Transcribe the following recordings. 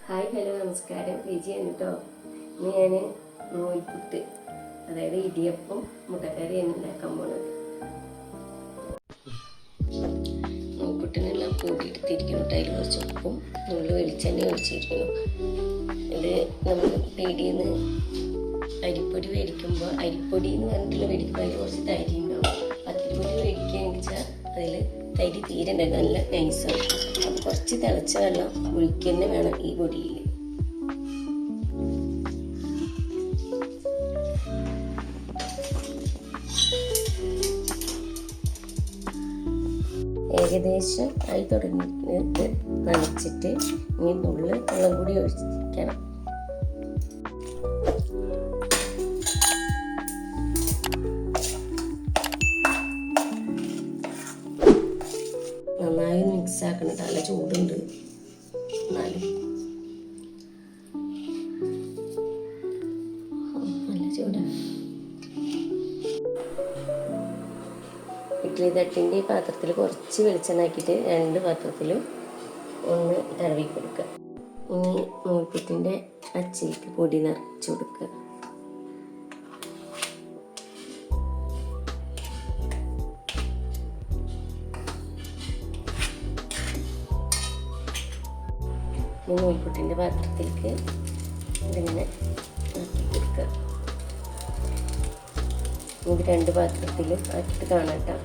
Hi hello നമസ്കാരം. വിജയാണ് കേട്ടോ. ഇന്ന് ഞാൻ നൂൽപുട്ട്, അതായത് ഇടിയപ്പം മുട്ടക്കറിയാണ് ഉണ്ടാക്കാൻ പോണത്. നൂൽപുട്ടിനുള്ള പൊടി എടുത്തിരിക്കുന്നു. അതിൽ കുറച്ച് ഉപ്പും നുള്ളി വെളിച്ചെണ്ണ ഒഴിച്ചിരിക്കുന്നു. ഇത് നമ്മൾ പീടിയിൽ നിന്ന് അരിപ്പൊടി മേടിക്കുമ്പോൾ അരിപ്പൊടി എന്ന് പറഞ്ഞിട്ടുള്ള മേടിക്കുമ്പോൾ അതിൽ കുറച്ച് തരി ഉണ്ടാവും. പത്തിരിപ്പൊടി മേടിക്കുകയെന്ന് വെച്ചാൽ അതിൽ തരി തീരെ ഉണ്ടായിരുന്നു, നല്ല നൈസാണ്. അപ്പോൾ കുറച്ച് തിളച്ച വെള്ളം ഒഴിക്കുക തന്നെ വേണം ഈ പൊടിയിൽ. ഏകദേശം ആയി തുടങ്ങിയിട്ട് നനച്ചിട്ട് ഇനി നുള്ളി വെള്ളം കൂടി ഒഴിക്കണം. നന്നായി മിക്സ് ആക്കണം. നല്ല ചൂടുണ്ട്, എന്നാലും നല്ല ചൂടാണ്. ഇഡ്ഡലി തട്ടിൻ്റെ ഈ പാത്രത്തിൽ കുറച്ച് വെളിച്ചെണ്ണ ആക്കിയിട്ട് 2 പാത്രത്തിലും ഒന്ന് തടവി കൊടുക്കുക. ഇനി നൂൽപുട്ടിൻ്റെ അച്ചിലേക്ക് പൊടി നിറച്ച് കൊടുക്കുക. ഈ നൂൽപുട്ടിൻ്റെ പാത്രത്തിലേക്ക് ഇതിങ്ങനെ ആക്കി കൊടുക്കുക. ഇത് 2 പാത്രത്തിൽ ആക്കിയിട്ട് കാണാം കേട്ടോ.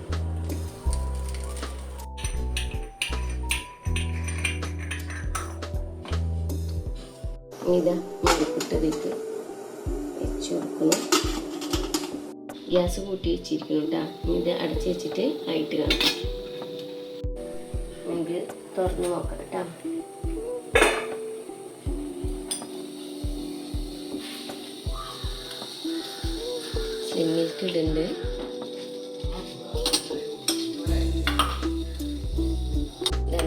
ഇതാ നൂൽപുട്ടതിലേക്ക് വെച്ച് കൊടുക്കണം. ഗ്യാസ് കൂട്ടി വെച്ചിരിക്കണം കേട്ടോ. ഇത് അടച്ച് വെച്ചിട്ട് ആയിട്ട് കാണാം. നമുക്ക് തുറന്ന് നോക്കാം കേട്ടോ. സ്ലിമ്മിലേക്ക് ഇടുന്നുണ്ട്.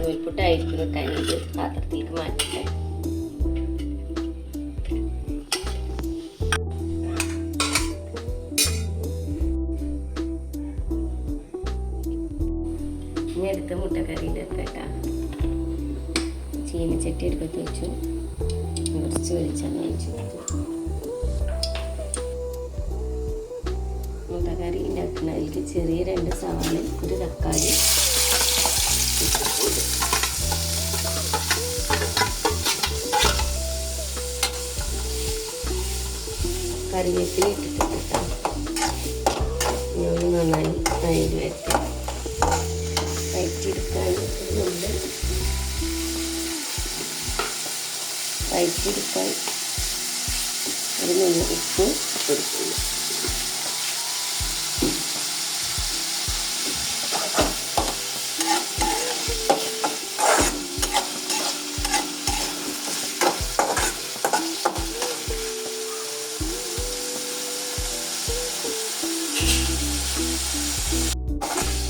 നൂൽപുട്ടായിരിക്കുന്നു കേട്ടോ. ഇത് പാത്രത്തിലേക്ക് മാറ്റട്ടെ. ഇനി അടുത്ത മുട്ടക്കറിയുടെ കേട്ടാ. ചീനച്ചട്ടി എടുക്കത്ത് വെച്ചു, കുറച്ച് വെളിച്ചെണ്ണ ഒഴിച്ചു കൊടുത്തു. മുട്ടക്കറി ഉണ്ടാക്കുന്ന അതിലേക്ക് ചെറിയ 2 സവാള, ഒരു തക്കാളി, കറിവേപ്പില ഇട്ടിട്ട് നന്നായി അതിൽ വരട്ടെ. വയറ്റിയെടുക്കാൻ ഒരു നുള്ളി ഉപ്പ് കൊടുക്കുന്നു.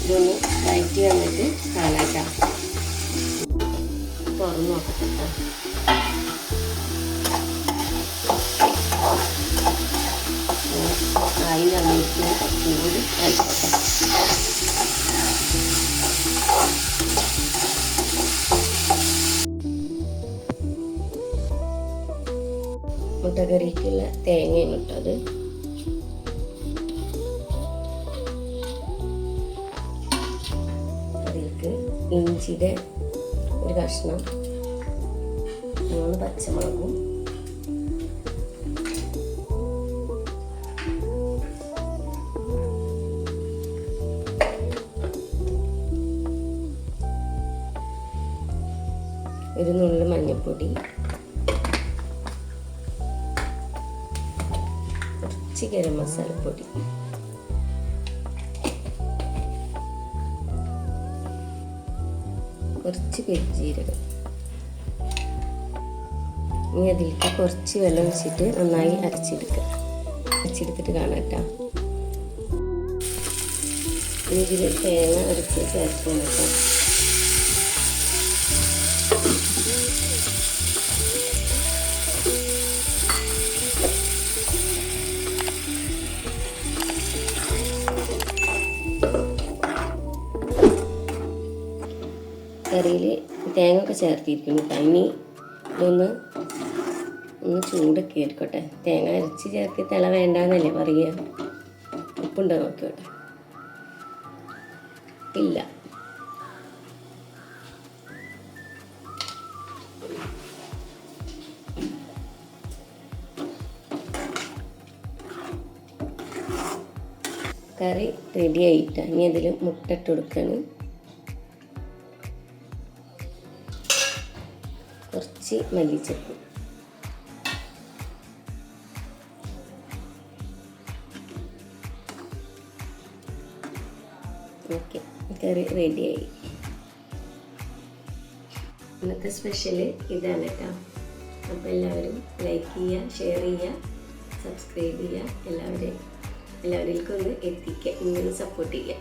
ഇതൊന്ന് വഴറ്റി വന്നിട്ട് കാണാം. തുറന്ന് നോക്കട്ടെ. അതിന് അമ്മയ്ക്ക് ചൂട് ആയിക്കോട്ടെ. മുട്ടക്കറിക്കുള്ള തേങ്ങയാണ് ഇട്ടത്. അതിലേക്ക് ഇഞ്ചിയുടെ ഒരു കഷ്ണം, 3 പച്ചമുളകും, ഒരു നുള്ളു മഞ്ഞൾപ്പൊടി, കുറച്ച് ഗരം മസാലപ്പൊടി, കുറച്ച് പെരുംജീരകം. ഇനി അതിലേക്ക് കുറച്ച് വെള്ളം ഒഴിച്ചിട്ട് നന്നായി അരച്ചെടുത്തിട്ട് കാണാം കേട്ടോ. ഇനി ഇതിൽ തേങ്ങ അരച്ച് ചേർക്കണം കേട്ടോ. കറിയിൽ തേങ്ങ ഒക്കെ ചേർത്തിരിക്കുന്നു. ഇനി ഇതൊന്ന് ചൂടൊക്കെ ആയിരിക്കട്ടെ. തേങ്ങ അരച്ച് ചേർത്ത് തിള വേണ്ടാന്നല്ലേ പറയുക. ഉപ്പുണ്ടോ നോക്കിയോട്ടെ. ഇല്ല. കറി റെഡി ആയിട്ടാ. ഇനി അതിൽ മുട്ട ഇട്ട് കൊടുക്കാണ്. കുറച്ച് മല്ലിച്ചപ്പ്. ഓക്കെ, കറി റെഡിയായി. ഇന്നത്തെ സ്പെഷ്യൽ ഇതാണ് കേട്ടോ. അപ്പോൾ എല്ലാവരും ലൈക്ക് ചെയ്യുക, ഷെയർ ചെയ്യുക, സബ്സ്ക്രൈബ് ചെയ്യുക. എല്ലാവരിലേക്കും ഒന്ന് എത്തിക്കുക. ഇങ്ങനെ സപ്പോർട്ട് ചെയ്യുക.